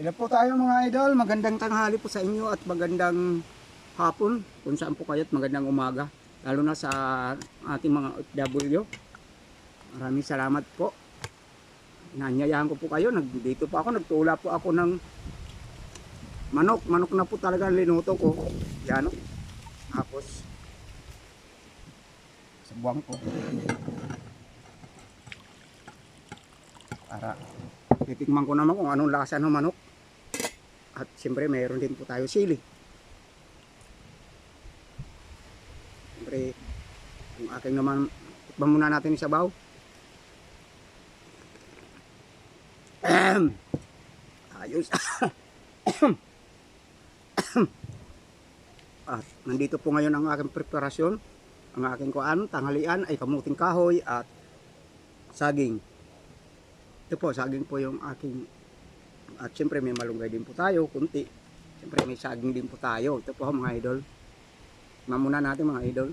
Hello po tayo mga idol, magandang tanghali po sa inyo at magandang hapon kung saan po kayo at magandang umaga. Lalo na sa ating mga OFW. Maraming salamat po. Nanyayahan ko po kayo, dito po ako, nagtula po ako ng manok. Manok na po talaga linuto ko. Yan o. Tapos, sa buwang po. Para titikman ko naman kung anong lasa ng manok. At siyempre mayroon din po tayo sili. Siyempre, yung aking naman, tikman muna natin isabaw. Ayos. At nandito po ngayon ang aking preparasyon. Ang aking tanghalian ay kamuting kahoy at saging. Ito po, saging po yung aking. At siyempre may malunggay din po tayo, kunti. Siyempre may saging din po tayo. Ito po mga idol. Mamuna natin mga idol.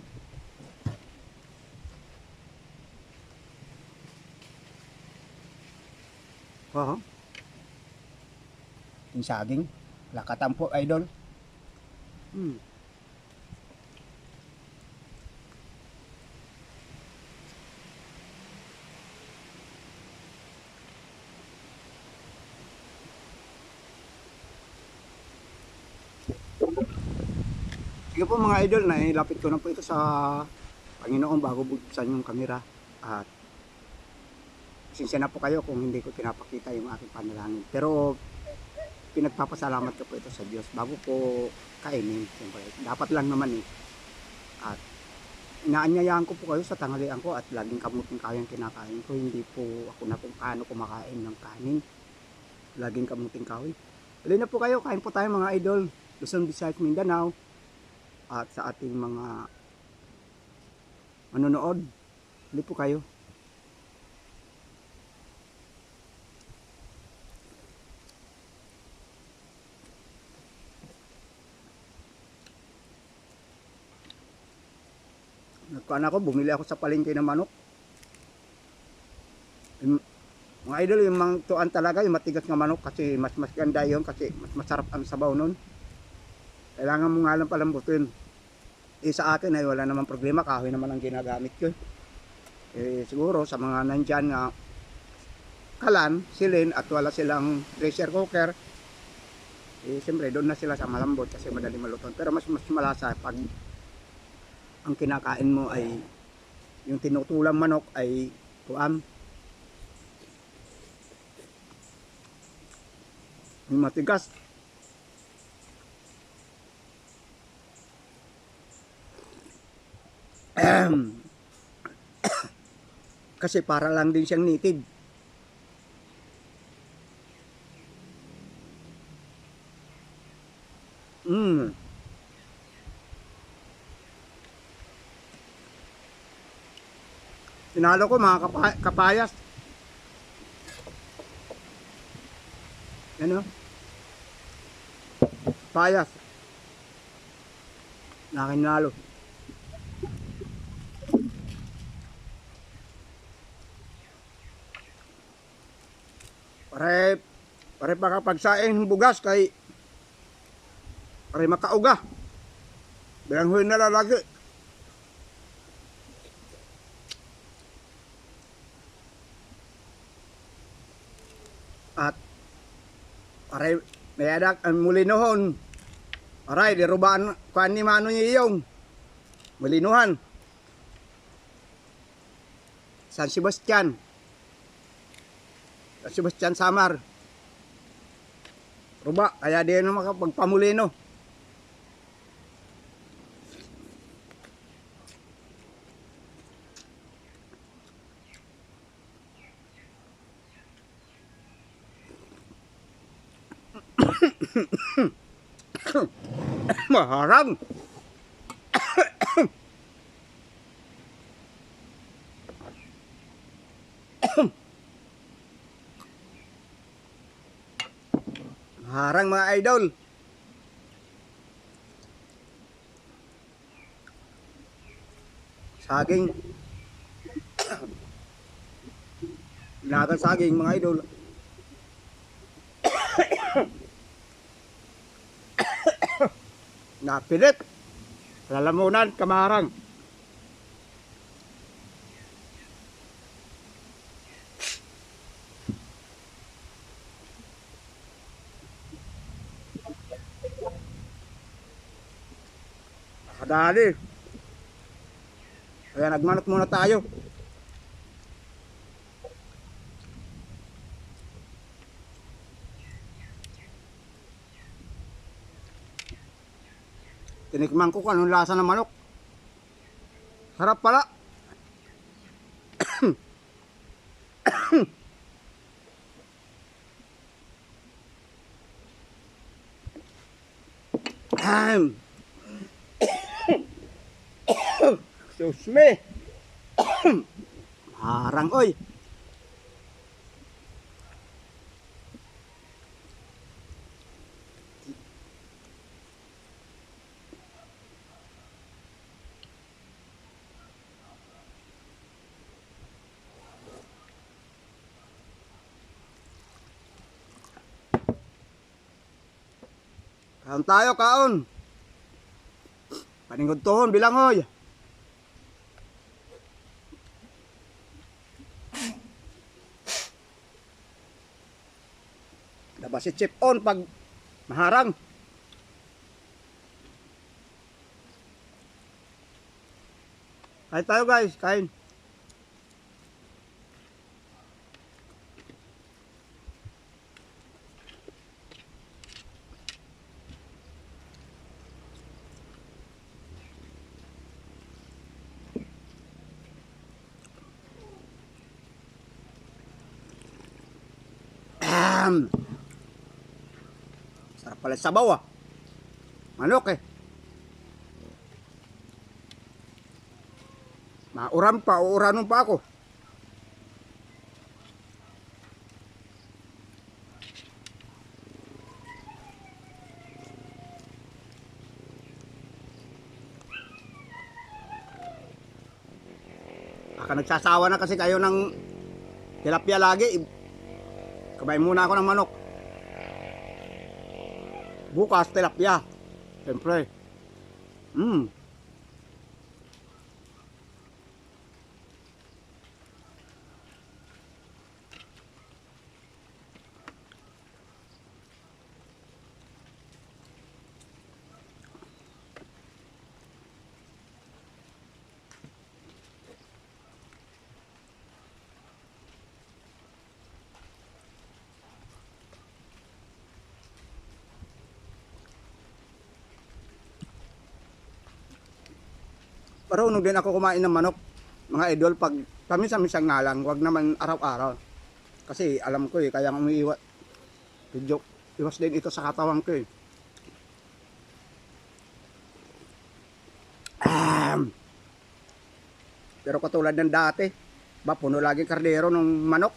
Oh. Yung saging. Lakatan po idol. Sige po mga idol, nailapit ko na po ito sa Panginoon bago buksan yung kamera. At pasensya na po kayo kung hindi ko pinapakita yung aking panalangin. Pero pinagpapasalamat ko po ito sa Diyos bago po kainin. Siyempre, dapat lang naman eh. At inaanyayahan ko po kayo sa tanghalian ko at laging kamuting kahoy ang kinakain ko. Hindi po ako na kung paano kumakain ng kanin. Laging kamuting kahoy. Tuloy na po kayo, kain po tayo mga idol. Luzon, Visayas, Mindanao. At sa ating mga manonood, tuloy po kayo. Nagkaan ako, bumili ako sa palengke ng manok. Mga idol, yung mangtuan talaga, yung matigas na manok kasi mas ganda yun kasi mas masarap ang sabaw nun. Kailangan mo nga lang palambutin. Eh sa akin ay wala namang problema, kahoy naman ang ginagamit ko. Eh siguro sa mga nandyan nga kalan, silin at wala silang pressure cooker, eh siyempre doon na sila sa malambot kasi madali maluton. Pero mas malasa pag ang kinakain mo ay yung tinutulang manok ay kuam. Yung matigas. Kasi para lang din siyang native. Tinalo ko mga kapayas. Ano? Payas. Nakinalo. Pare makapagsaing bugas kay pare makauga. Bilanghoy na lalagi. At pare may adak ang mulinohon. Aray, dirubaan kuan ni mano niya yung mulinuhan. San Sebastian. San Sebastian Samar. Ruba, kaya di na makapagpamulino. Maharang. Harang mga idol. Saging. Lahat saging mga idol. Napilit. Lalamunan, kamarang. Kadali. Kaya nagmanot muna tayo. Tinikman ko kung anong lasa ng manok. Sarap pala. Excuse me. Harang oy. Kaon tayo, kaon. Paningod tohon, bilangoy. Labas si chip on pag maharang. Kain tayo guys, kain. Sarap pala sa sabaw ah. Manok eh. Mauram pa, uuranon pa ako. Baka nagsasawa na kasi kayo ng tilapia lagi. Kabayin muna ako ng manok. Bukas tilapia. Siyempre. Marunong din ako kumain ng manok, mga idol, pag paminsan-minsan nga lang, wag naman araw-araw. Kasi alam ko eh, kaya umiiwas, medyo iwas din ito sa katawan ko eh. Pero katulad ng dati, puno laging kardero ng manok,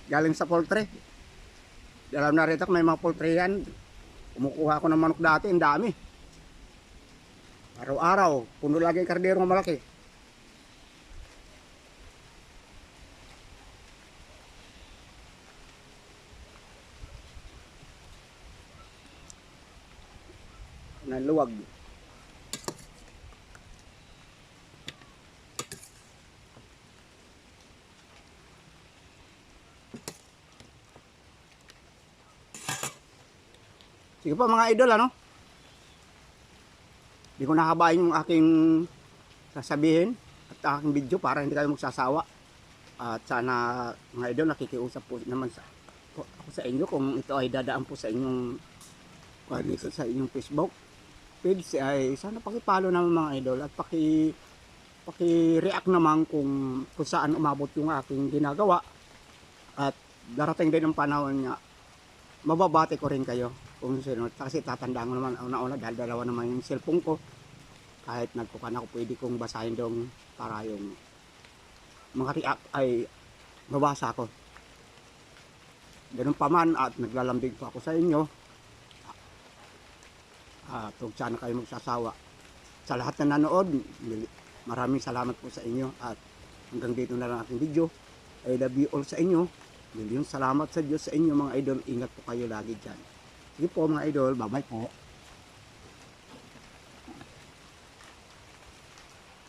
galing sa poultry. Alam na rin ako, may mga poultry yan, kumukuha ako ng manok dati, ang dami. Araw-araw, puno lagi ang kardero ng malaki. Naluwag. Sige po mga idol, ano? Hindi ko nakabayin yung aking sasabihin at aking video para hindi kayo magsasawa. At sana mga idol, nakikiusap po naman ako sa inyo kung ito ay dadaan po sa inyong sa inyong Facebook page, ay sana paki-follow naman mga idol at paki-react naman kung saan umabot yung aking ginagawa. At darating din ang panahon nga mababati ko rin kayo kung sino, kasi tatandaan ko naman una-una dahil dalawa naman yung cellphone ko. Kahit nagkukan ako, pwede kong basahin dong para yung mga react ay mabasa ko. Ganun pa man, at naglalambing po ako sa inyo. Kung saan kayo magsasawa. Sa lahat na nanood, maraming salamat po sa inyo. At hanggang dito na lang aking video. I love you all sa inyo. Milyong salamat sa Diyos sa inyo mga idol. Ingat po kayo lagi dyan. Sige po mga idol, bye bye po.